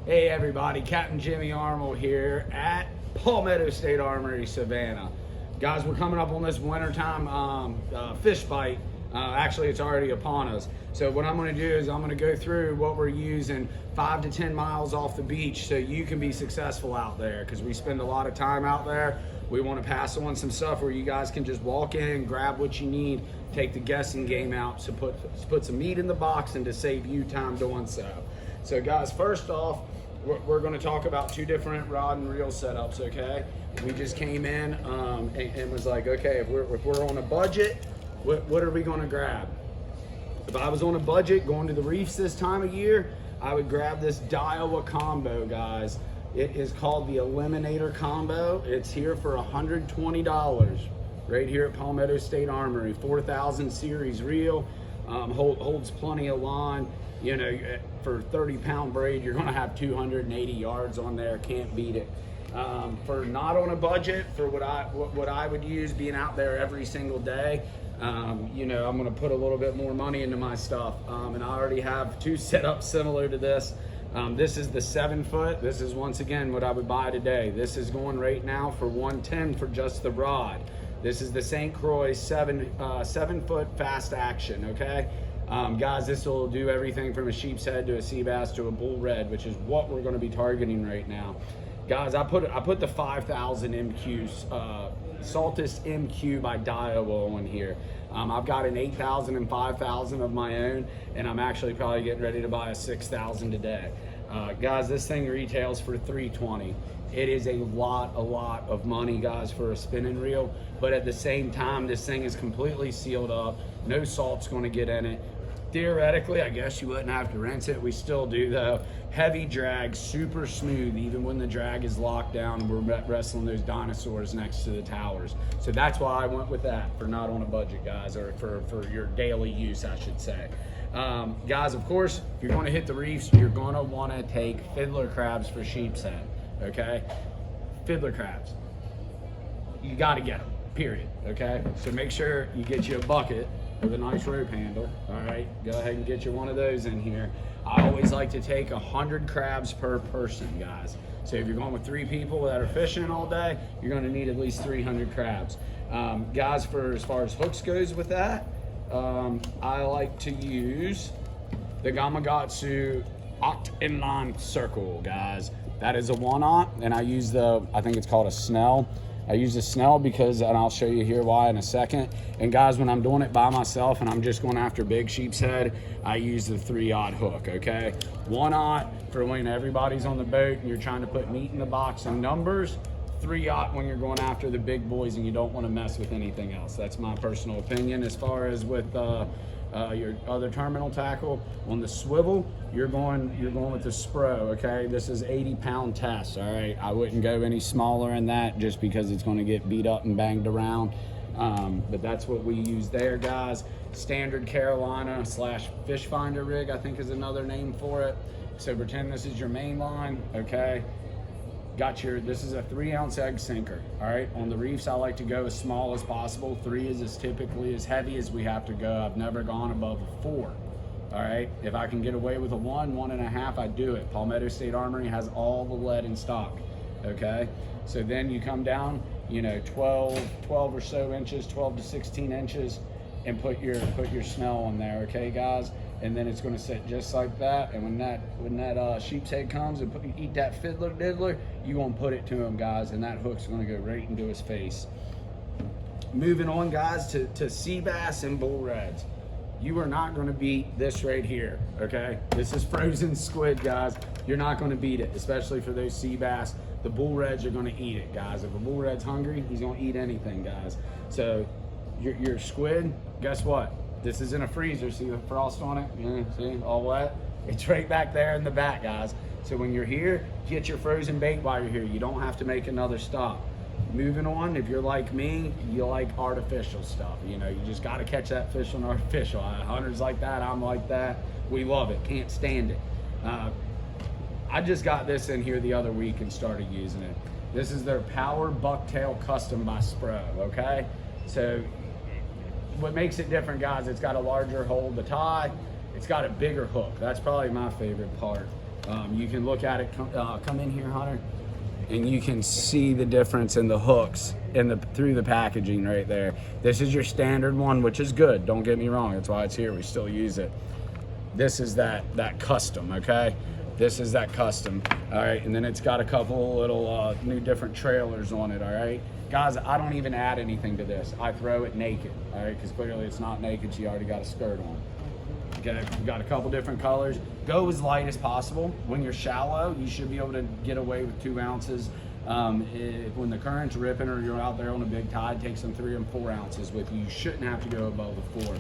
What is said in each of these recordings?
Hey everybody, Captain Jimmy Armel here at Palmetto State Armory, Savannah. Guys, we're coming up on this wintertime fish bite. Actually, it's already upon us. So what I'm gonna do is I'm gonna go through what we're using 5 to 10 miles off the beach so you can be successful out there, because we spend a lot of time out there. We wanna pass on some stuff where you guys can just walk in, grab what you need, take the guessing game out, so put some meat in the box and to save you time doing so. So guys, first off, we're going to talk about two different rod and reel setups, okay? We just came in and was like, okay, if we're on a budget, what are we going to grab? If I was on a budget going to the reefs this time of year, I would grab this Daiwa combo, guys. It is called the Eliminator combo. It's here for $120 right here at Palmetto State Armory. 4000 series reel, holds plenty of line. You know, for 30-pound braid, you're gonna have 280 yards on there. Can't beat it. For not on a budget, for what I would use, being out there every single day, you know, I'm gonna put a little bit more money into my stuff. And I already have two setups similar to this. This is the 7-foot. This is once again what I would buy today. This is going right now for $110 for just the rod. This is the St. Croix 7-foot fast action. Okay. Guys, this will do everything from a sheepshead to a sea bass to a bull red, which is what we're going to be targeting right now. Guys, I put the 5000 MQs, Saltus MQ by Daiwa in here. I've got an 8000 and 5000 of my own, and I'm actually probably getting ready to buy a 6000 today. Guys, this thing retails for $320. It is a lot of money, guys, for a spinning reel, but at the same time, this thing is completely sealed up. No salt's going to get in it. Theoretically, I guess you wouldn't have to rinse it. We still do though. Heavy drag, super smooth, even when the drag is locked down and we're wrestling those dinosaurs next to the towers. So that's why I went with that for not on a budget, guys, or for your daily use, I should say. Guys, of course, if you're going to hit the reefs, you're going to want to take Fiddler Crabs for sheepshead, okay? Fiddler Crabs. You got to get them, period, okay? So make sure you get you a bucket with a nice rope handle. All right, go ahead and get you one of those in here. I always like to take 100 crabs per person, guys. So if you're going with 3 people that are fishing all day, you're going to need at least 300 crabs. Guys, for as far as hooks goes with that, I like to use the Gamakatsu Oct Inline Circle, guys. That is a 1/0, and I use I think it's called a Snell. I use the Snell because, and I'll show you here why in a second. And guys, when I'm doing it by myself and I'm just going after big sheepshead, I use the 3/0 hook, okay? 1/0 for when everybody's on the boat and you're trying to put meat in the box and numbers. 3/0 when you're going after the big boys and you don't want to mess with anything else. That's my personal opinion. As far as with your other terminal tackle, on the swivel, you're going with the Spro, okay? This is 80-pound test, all right? I wouldn't go any smaller than that just because it's going to get beat up and banged around. But that's what we use there, guys. Standard Carolina / fish finder rig, I think is another name for it. So pretend this is your main line, okay? This is a 3-ounce egg sinker, all right? On the reefs, I like to go as small as possible. 3 is typically as heavy as we have to go. I've never gone above a 4, all right? If I can get away with a 1.5, I do it. Palmetto State Armory has all the lead in stock, okay? So then you come down, you know, 12 or so inches, 12 to 16 inches, and put your Snell on there, okay, guys? And then it's going to sit just like that. And when that sheepshead comes and eat that fiddler diddler, you going to put it to him, guys, and that hook's going to go right into his face. Moving on, guys, to sea bass and bull reds. You are not going to beat this right here, okay? This is frozen squid, guys. You're not going to beat it, especially for those sea bass. The bull reds are going to eat it, guys. If a bull red's hungry, he's going to eat anything, guys. So your squid, guess what? This is in a freezer. See the frost on it? Yeah, see, all wet? It's right back there in the back, guys. So when you're here, get your frozen bait while you're here. You don't have to make another stop. Moving on, if you're like me, you like artificial stuff. You know, you just got to catch that fish on artificial. Hunters like that, I'm like that. We love it, can't stand it. I just got this in here the other week and started using it. This is their Power Bucktail Custom by Spro, okay? So what makes it different, guys, it's got a larger hole to tie. It's got a bigger hook. That's probably my favorite part. You can look at it, come in here, Hunter, and you can see the difference in the hooks through the packaging right there. This is your standard one, which is good. Don't get me wrong. That's why it's here. We still use it. This is that custom, okay? This is that custom, all right? And then it's got a couple little new different trailers on it, all right? Guys, I don't even add anything to this. I throw it naked, all right? Because clearly it's not naked. She already got a skirt on. Okay, we've got a couple different colors. Go as light as possible. When you're shallow, you should be able to get away with 2 ounces. When the current's ripping or you're out there on a big tide, take some 3 and 4 ounces with you. You shouldn't have to go above the 4.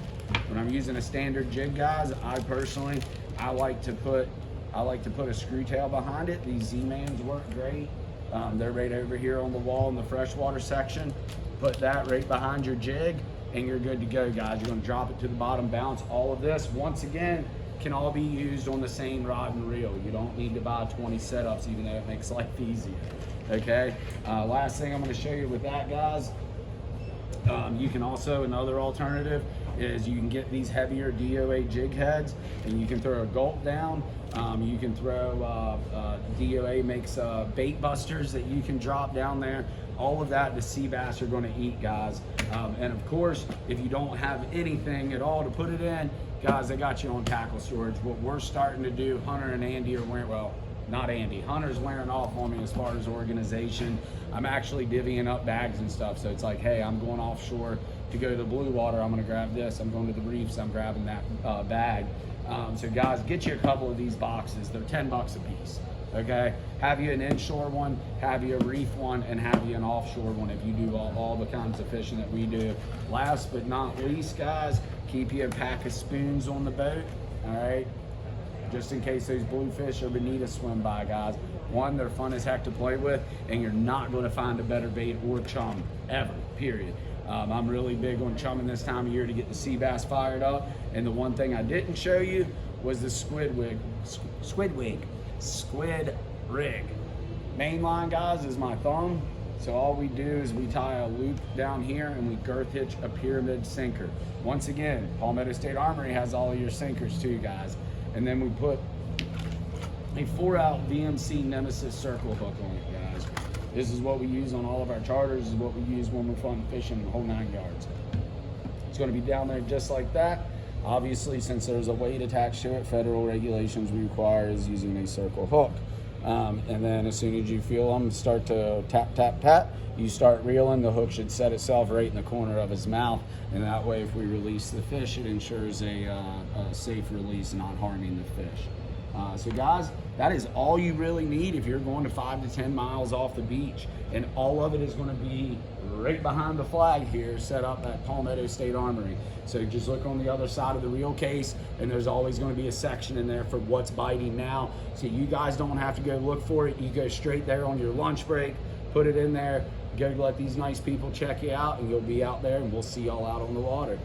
When I'm using a standard jig, guys, I like to put a screw tail behind it. These Z-Mans work great. They're right over here on the wall in the freshwater section. Put that right behind your jig and you're good to go, guys. You're gonna drop it to the bottom, bounce. All of this, once again, can all be used on the same rod and reel. You don't need to buy 20 setups, even though it makes life easier, okay? Last thing I'm gonna show you with that, guys, you can also, another alternative is you can get these heavier DOA jig heads and you can throw a gulp down. You can throw, DOA makes bait busters that you can drop down there. All of that the sea bass are gonna eat, guys. And of course, if you don't have anything at all to put it in, guys, they got you on tackle storage. What we're starting to do, Hunter and Andy are wearing, well, not Andy, Hunter's wearing off on me as far as organization. I'm actually divvying up bags and stuff. So it's like, hey, I'm going offshore to go to the blue water. I'm gonna grab this. I'm going to the reefs. I'm grabbing that bag. So guys, get you a couple of these boxes. They're 10 bucks a piece, okay? Have you an inshore one, have you a reef one, and have you an offshore one if you do all the kinds of fishing that we do. Last but not least, guys, keep you a pack of spoons on the boat, all right? Just in case those bluefish or bonita swim by, guys. One, they're fun as heck to play with, and you're not gonna find a better bait or chum, ever, period. I'm really big on chumming this time of year to get the sea bass fired up. And the one thing I didn't show you was the squid rig. Main line, guys, is my thumb. So all we do is we tie a loop down here and we girth hitch a pyramid sinker. Once again, Palmetto State Armory has all of your sinkers too, guys. And then we put a 4-out VMC Nemesis circle hook on it, guys. This is what we use on all of our charters. This is what we use when we're fun fishing the whole 9 yards. It's going to be down there just like that. Obviously, since there's a weight attached to it, federal regulations require is using a circle hook. And then as soon as you feel them start to tap, tap, tap, you start reeling. The hook should set itself right in the corner of his mouth. And that way, if we release the fish, it ensures a safe release, not harming the fish. So guys, that is all you really need if you're going to 5 to 10 miles off the beach. And all of it is going to be right behind the flag here, set up at Palmetto State Armory. So just look on the other side of the reel case, and there's always going to be a section in there for what's biting now. So you guys don't have to go look for it. You go straight there on your lunch break, put it in there, go let these nice people check you out, and you'll be out there, and we'll see y'all out on the water.